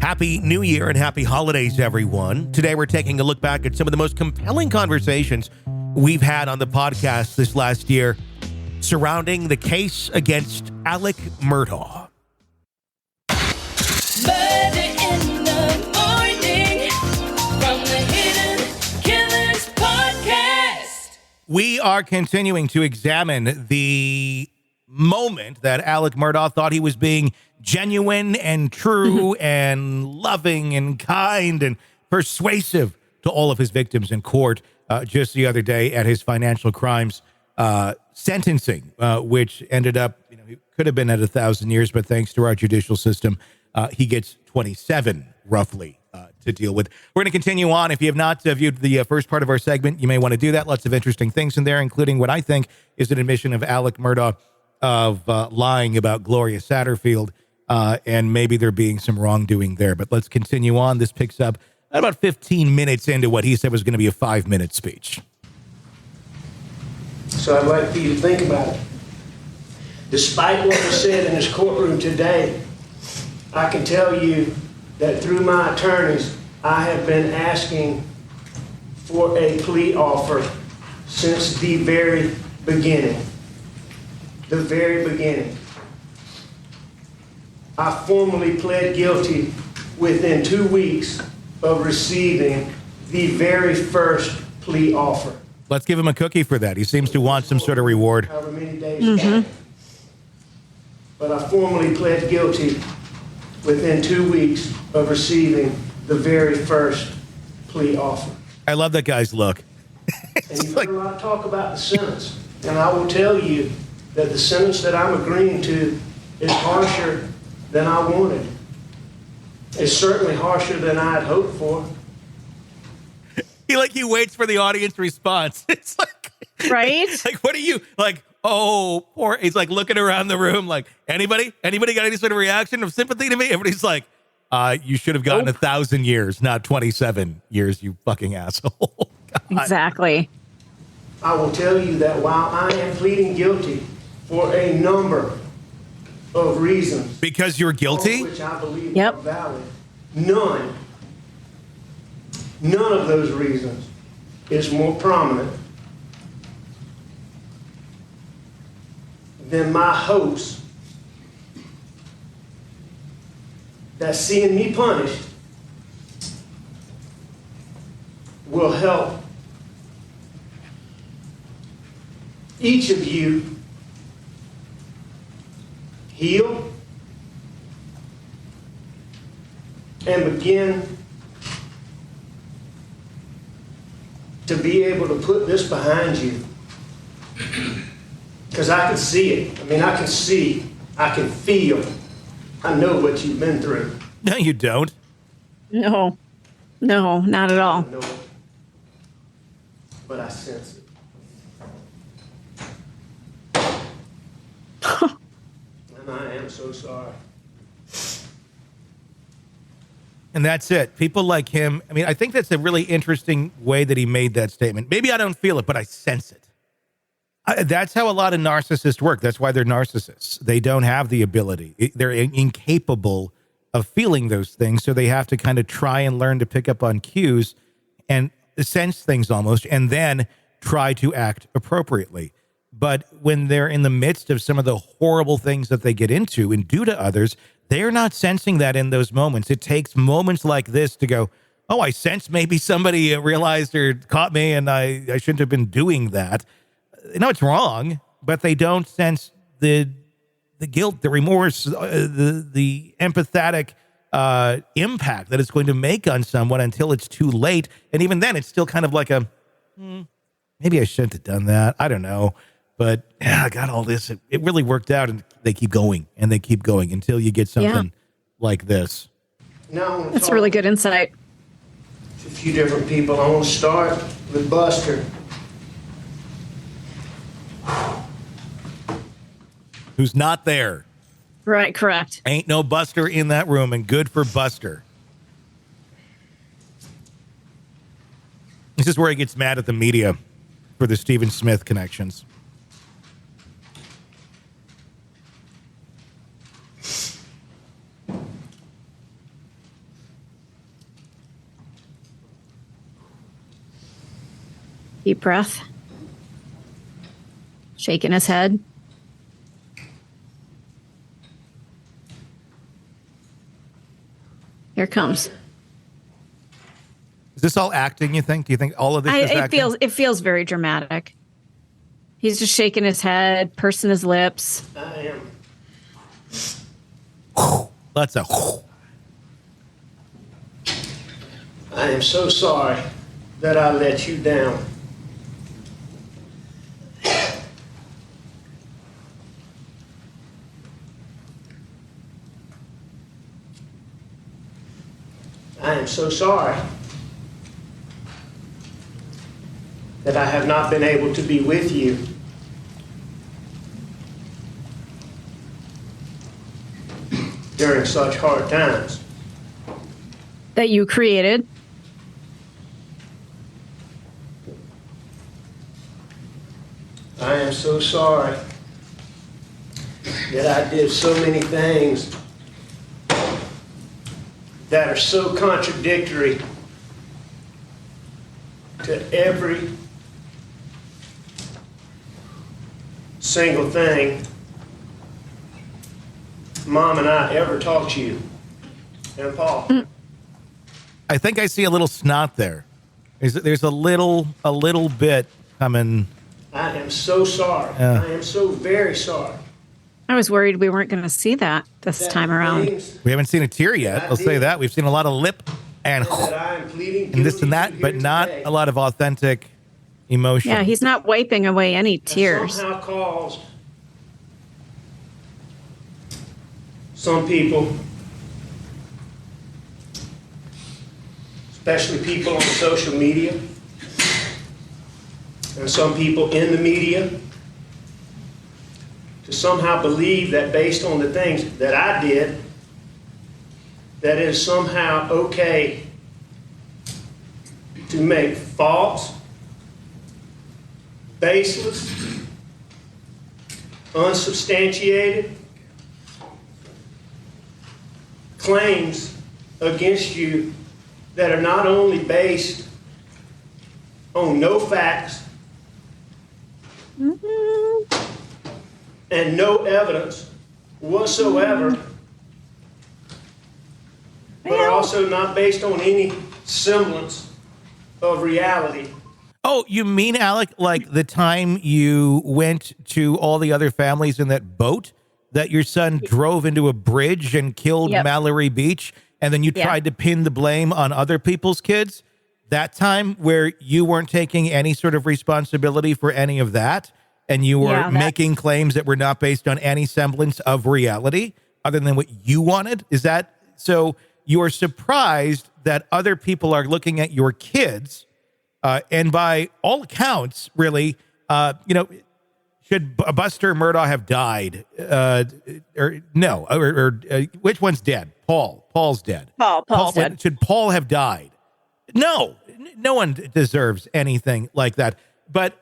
Happy New Year and happy holidays, everyone. Today we're taking a look back at some of the most compelling conversations we've had on the podcast this last year surrounding the case against Alex Murdaugh. Murder in the morning from the Hidden Killers podcast. We are continuing to examine the moment that Alex Murdaugh thought he was being genuine and true and loving and kind and persuasive to all of his victims in court just the other day at his financial crimes sentencing, which ended up, he could have been at 1,000 years, but thanks to our judicial system, he gets 27 roughly to deal with. We're going to continue on. If you have not viewed the first part of our segment, you may want to do that. Lots of interesting things in there, including what I think is an admission of Alex Murdaugh of lying about Gloria Satterfield, and maybe there being some wrongdoing there. But let's continue on. This picks up about 15 minutes into what he said was going to be a 5-minute speech. So I'd like for you to think about it. Despite what was said in this courtroom today, I can tell you that through my attorneys, I have been asking for a plea offer since the very beginning. The very beginning. I formally pled guilty within 2 weeks of receiving the very first plea offer. Let's give him a cookie for that. He seems to want some sort of reward. However many days back. But I formally pled guilty within 2 weeks of receiving the very first plea offer. I love that guy's look. And you've heard a lot of talk about the sentence. And I will tell you that the sentence that I'm agreeing to is harsher than I wanted. It's certainly harsher than I had hoped for. He waits for the audience response. It's like, right? Like, what are you like? Oh, poor. He's like looking around the room, like, anybody got any sort of reaction of sympathy to me? Everybody's like, you should have gotten 1,000 years, not 27 years, you fucking asshole. Exactly. I will tell you that while I am pleading guilty for a number of reasons, Because you're guilty? which I believe Yep. are valid, none of those reasons is more prominent than my hopes that seeing me punished will help each of you heal and begin to be able to put this behind you. Because I can see it. I mean, I can see, I can feel, I know what you've been through. No, you don't. No, not at all. I know it. But I sense it. And I am so sorry. And that's it. People like him. I mean, I think that's a really interesting way that he made that statement. Maybe I don't feel it, but I sense it. That's how a lot of narcissists work. That's why they're narcissists. They don't have the ability. They're incapable of feeling those things. So they have to kind of try and learn to pick up on cues and sense things almost, and then try to act appropriately. But when they're in the midst of some of the horrible things that they get into and do to others, they're not sensing that in those moments. It takes moments like this to go, oh, I sense maybe somebody realized or caught me and I shouldn't have been doing that. No, it's wrong, but they don't sense the guilt, the remorse, the empathetic impact that it's going to make on someone until it's too late. And even then, it's still kind of like a, maybe I shouldn't have done that. I don't know. But I got all this. It really worked out, and they keep going, and they keep going until you get something like this. Now That's a really good insight. A few different people. I want to start with Buster. Who's not there. Right, correct. Ain't no Buster in that room, and good for Buster. This is where he gets mad at the media for the Stephen Smith connections. Deep breath. Shaking his head. Here it comes. Is this all acting, you think? Do you think all of this is acting? It feels very dramatic. He's just shaking his head, pursing his lips. I am so sorry that I let you down. I am so sorry that I have not been able to be with you. During such hard times. That you created. I am so sorry that I did so many things that are so contradictory to every single thing Mom and I ever taught you. And Paul. I think I see a little snot there. There's a little bit coming. I am so sorry. Yeah. I am so very sorry. I was worried we weren't going to see that this time around. We haven't seen a tear yet. I'll say that. We've seen a lot of lip and this and that, but not a lot of authentic emotion. Yeah, he's not wiping away any tears. Somehow caused some people, especially people on social media, and some people in the media, to somehow believe that based on the things that I did, that it is somehow okay to make false, baseless, unsubstantiated claims against you that are not only based on no facts and no evidence whatsoever, but are also not based on any semblance of reality. Oh, you mean, Alec, like the time you went to all the other families in that boat that your son drove into a bridge and killed Mallory Beach, and then you tried to pin the blame on other people's kids? That time where you weren't taking any sort of responsibility for any of that, and you were making claims that were not based on any semblance of reality other than what you wanted? Is that so? You are surprised that other people are looking at your kids, and by all accounts, really, should Buster Murdaugh have died? Or no? Or which one's dead? Paul's dead. Paul's dead. Should Paul have died? No. No one deserves anything like that. But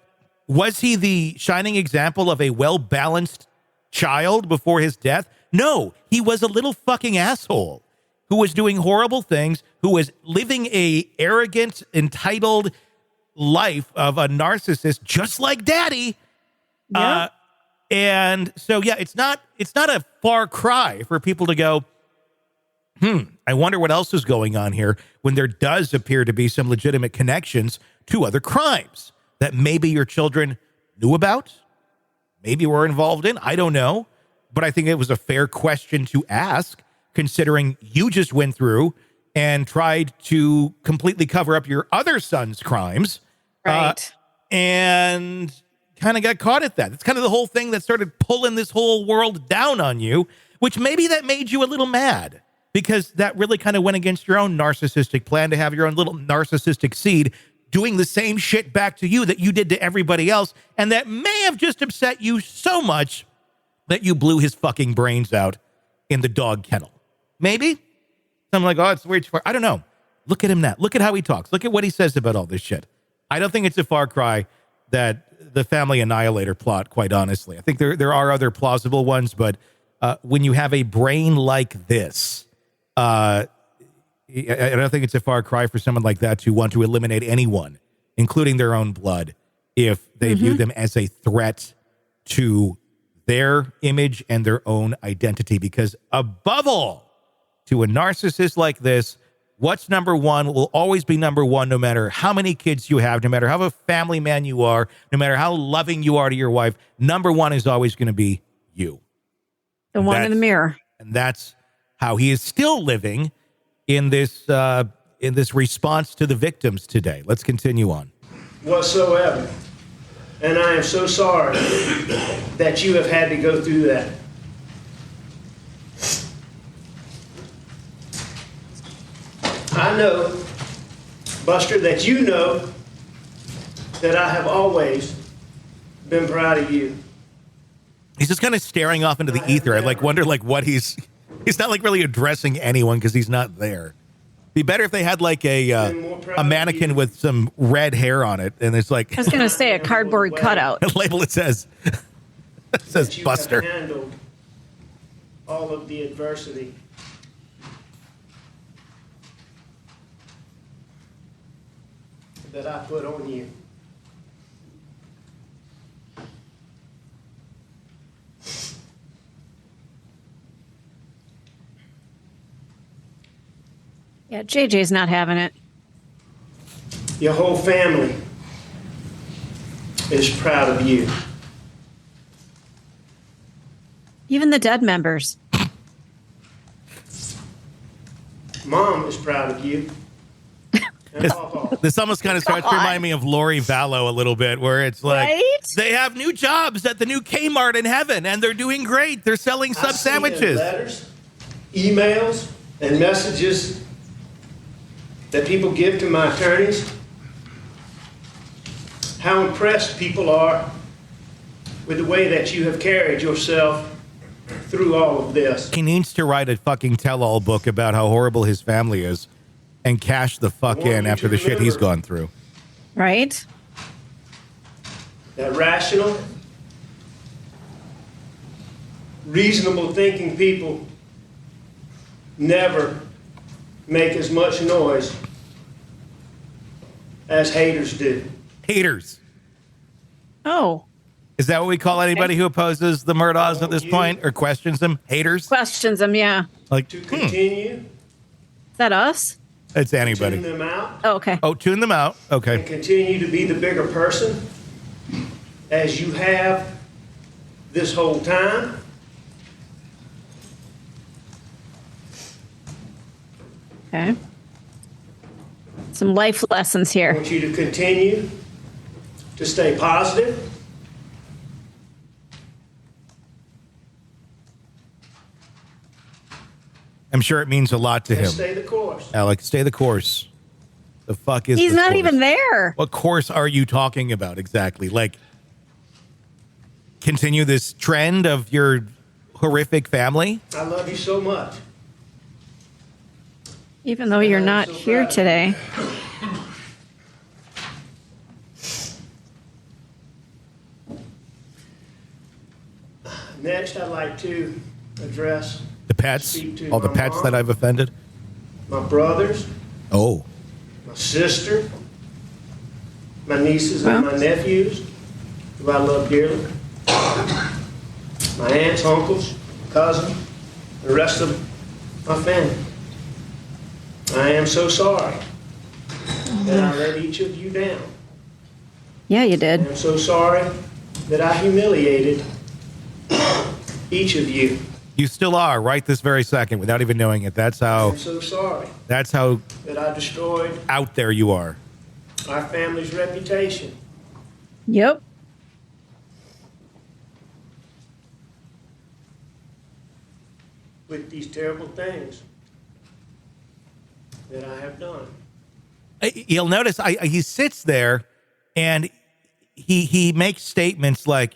was he the shining example of a well-balanced child before his death? No. He was a little fucking asshole who was doing horrible things, who was living a arrogant, entitled life of a narcissist, just like Daddy. Yeah. And so, it's not a far cry for people to go, I wonder what else is going on here, when there does appear to be some legitimate connections to other crimes that maybe your children knew about, maybe were involved in. I don't know. But I think it was a fair question to ask, considering you just went through and tried to completely cover up your other son's crimes. Right. And kind of got caught at that. It's kind of the whole thing that started pulling this whole world down on you, which maybe that made you a little mad, because that really kind of went against your own narcissistic plan to have your own little narcissistic seed doing the same shit back to you that you did to everybody else. And that may have just upset you so much that you blew his fucking brains out in the dog kennel. Maybe? I'm like, oh, it's way too far. I don't know. Look at him now. Look at how he talks. Look at what he says about all this shit. I don't think it's a far cry that the family annihilator plot, quite honestly. I think there are other plausible ones, but when you have a brain like this, I don't think it's a far cry for someone like that to want to eliminate anyone including their own blood, if they view them as a threat to their image and their own identity. Because above all, to a narcissist like this, what's number one will always be number one, no matter how many kids you have, no matter how a family man you are, no matter how loving you are to your wife. Number one is always going to be you. The one in the mirror. And that's how he is still living in this response to the victims today. Let's continue on. Whatsoever. And I am so sorry that you have had to go through that. I know, Buster, that you know that I have always been proud of you. He's just kind of staring off into the ether. I wonder what he's not really addressing anyone because he's not there. Be better if they had a mannequin with some red hair on it, and it's like I was going to say a cardboard cutout. a label that says You Buster. have handled all of the adversity. That I put on you. Yeah, JJ's not having it. Your whole family is proud of you. Even the dead members. Mom is proud of you. And Papa. This almost kind of starts to remind me of Lori Vallow a little bit, where it's like Right? they have new jobs at the new Kmart in heaven, and they're doing great. They're selling sub I see in sandwiches. letters, emails, and messages that people give to my attorneys, how impressed people are with the way that you have carried yourself through all of this. He needs to write a fucking tell-all book about how horrible his family is and cash the fuck in after the shit he's gone through. Right? That rational, reasonable thinking people never make as much noise as haters do. Haters. Oh, Is that what we call anybody who opposes the Murdaughs at this point or questions them? Haters? questions them, yeah. Like, To continue Is that us? it's tune anybody. them out Oh, okay. Oh, tune them out. and Okay. continue to be the bigger person as you have this whole time. Okay. Some life lessons I here. want you to continue to stay positive. I'm sure it means a lot to And him. stay the course. Alex, stay the course. The fuck is He's this not course? even there. What course are you talking about exactly? Like, continue this trend of your horrific family? I love you so much. Even though you're not here today. Next, I'd like to address The pets? Speak to All the my pets mom. that I've offended? my brothers, Oh. my sister, my nieces and my nephews, who I love dearly, my aunts, uncles, cousins, the rest of my family. I am so sorry that I let each of you down. Yeah, you I did. am so sorry that I humiliated each of you. You still are right this very second without even knowing it. That's I how am so sorry that's how that I destroyed out there you are. our family's reputation. Yep. With these terrible things that I have done. You'll notice he sits there and he makes statements like,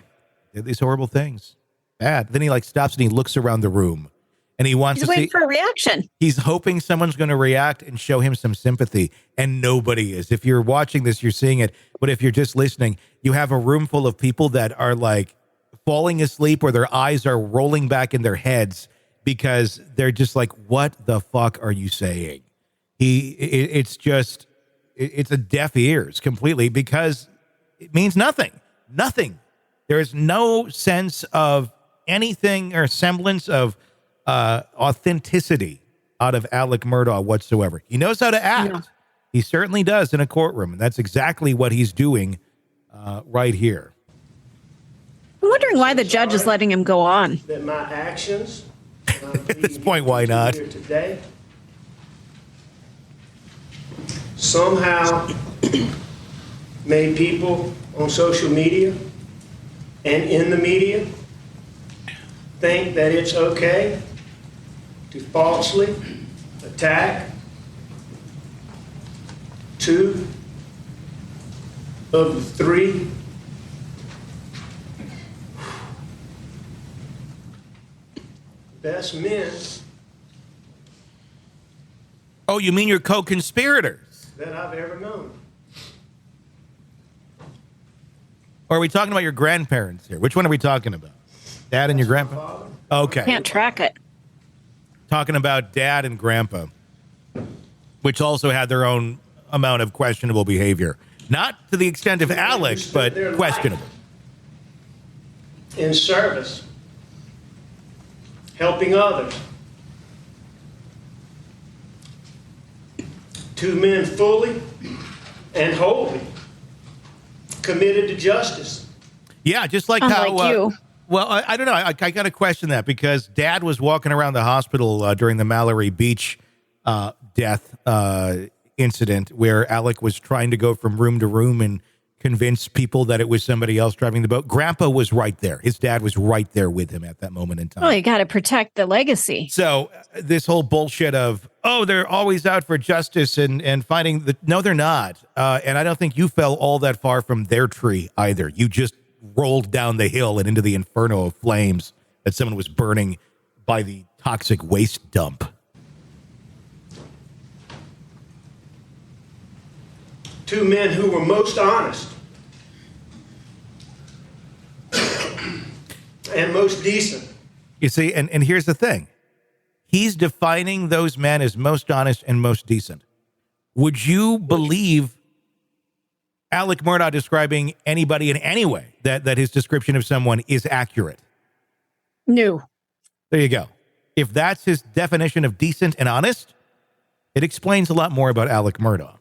"Did these horrible things. Bad." Then he stops and he looks around the room and he wants He's to see. waiting for a reaction. He's hoping someone's going to react and show him some sympathy, and nobody is. If you're watching this, you're seeing it. But if you're just listening, you have a room full of people that are falling asleep or their eyes are rolling back in their heads because they're just like, what the fuck are you saying? It's just it's a deaf ears completely because it means nothing. Nothing. There is no sense of anything or semblance of authenticity out of Alex Murdaugh whatsoever. He knows how to act. Yeah. He certainly does in a courtroom, and that's exactly what he's doing right here. I'm wondering why the judge is letting him go on. That my actions At this point, why not? here today somehow made people on social media and in the media think that it's okay to falsely attack two of the three best men Oh, you mean your co-conspirators? that I've ever known. Or are we talking about your grandparents here? Which one are we talking about? Dad and your grandpa? Father, Okay. Can't track it. Talking about dad and grandpa, which also had their own amount of questionable behavior. Not to the extent of Alex, but questionable. in service, helping others. Two men fully and wholly committed to justice. Yeah, just like Sounds how... like you. Well, I don't know. I got to question that because Dad was walking around the hospital during the Mallory Beach death incident where Alec was trying to go from room to room and convince people that it was somebody else driving the boat. Grandpa was right there. His dad was right there with him at that moment in time. Oh, you got to protect the legacy. So this whole bullshit of, oh, they're always out for justice and fighting the... No, they're not. And I don't think you fell all that far from their tree either. You just rolled down the hill and into the inferno of flames that someone was burning by the toxic waste dump. Two men who were most honest and most decent. You see, and here's the thing. He's defining those men as most honest and most decent. Would you believe Alex Murdaugh describing anybody in any way that his description of someone is accurate? No. There you go. If that's his definition of decent and honest, it explains a lot more about Alex Murdaugh.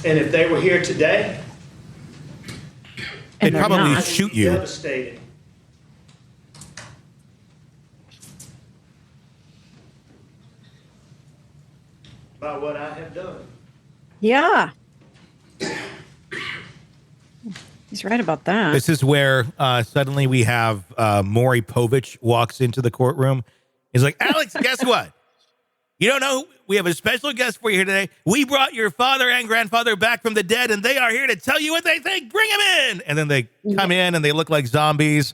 And if they were here today, They'd they're probably not. shoot you. devastated. By what I have done. Yeah. He's right about that. This is where suddenly we have Maury Povich walks into the courtroom. He's like, Alex, guess what? You don't know, we have a special guest for you here today. We brought your father and grandfather back from the dead, and they are here to tell you what they think. Bring them in. And then they come in, and they look like zombies.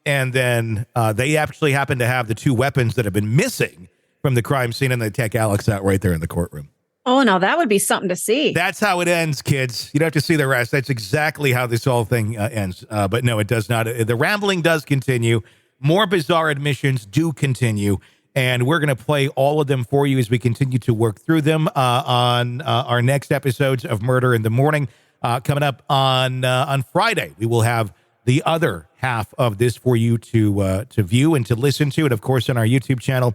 And then they actually happen to have the two weapons that have been missing from the crime scene, and they take Alex out right there in the courtroom. Oh, no, that would be something to see. That's how it ends, kids. You don't have to see the rest. That's exactly how this whole thing ends. But no, it does not. The rambling does continue. More bizarre admissions do continue. And we're going to play all of them for you as we continue to work through them on our next episodes of Murder in the Morning. Coming up on Friday, we will have the other half of this for you to view and to listen to. And, of course, on our YouTube channel,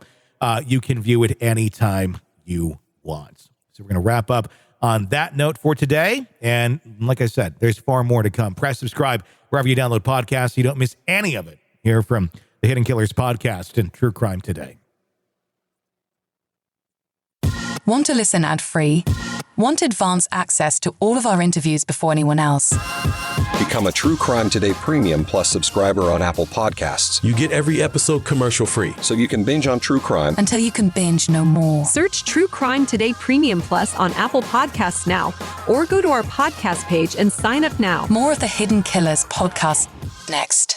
you can view it anytime you want. So we're going to wrap up on that note for today. And like I said, there's far more to come. Press subscribe wherever you download podcasts so you don't miss any of it here from the Hidden Killers podcast and True Crime Today. Want to listen ad-free? Want advanced access to all of our interviews before anyone else? Become a True Crime Today Premium Plus subscriber on Apple Podcasts, You get every episode commercial-free. so you can binge on true crime Until you can binge no more. Search True Crime Today Premium Plus on Apple Podcasts now, or go to our podcast page and sign up now. More of the Hidden Killers podcast next.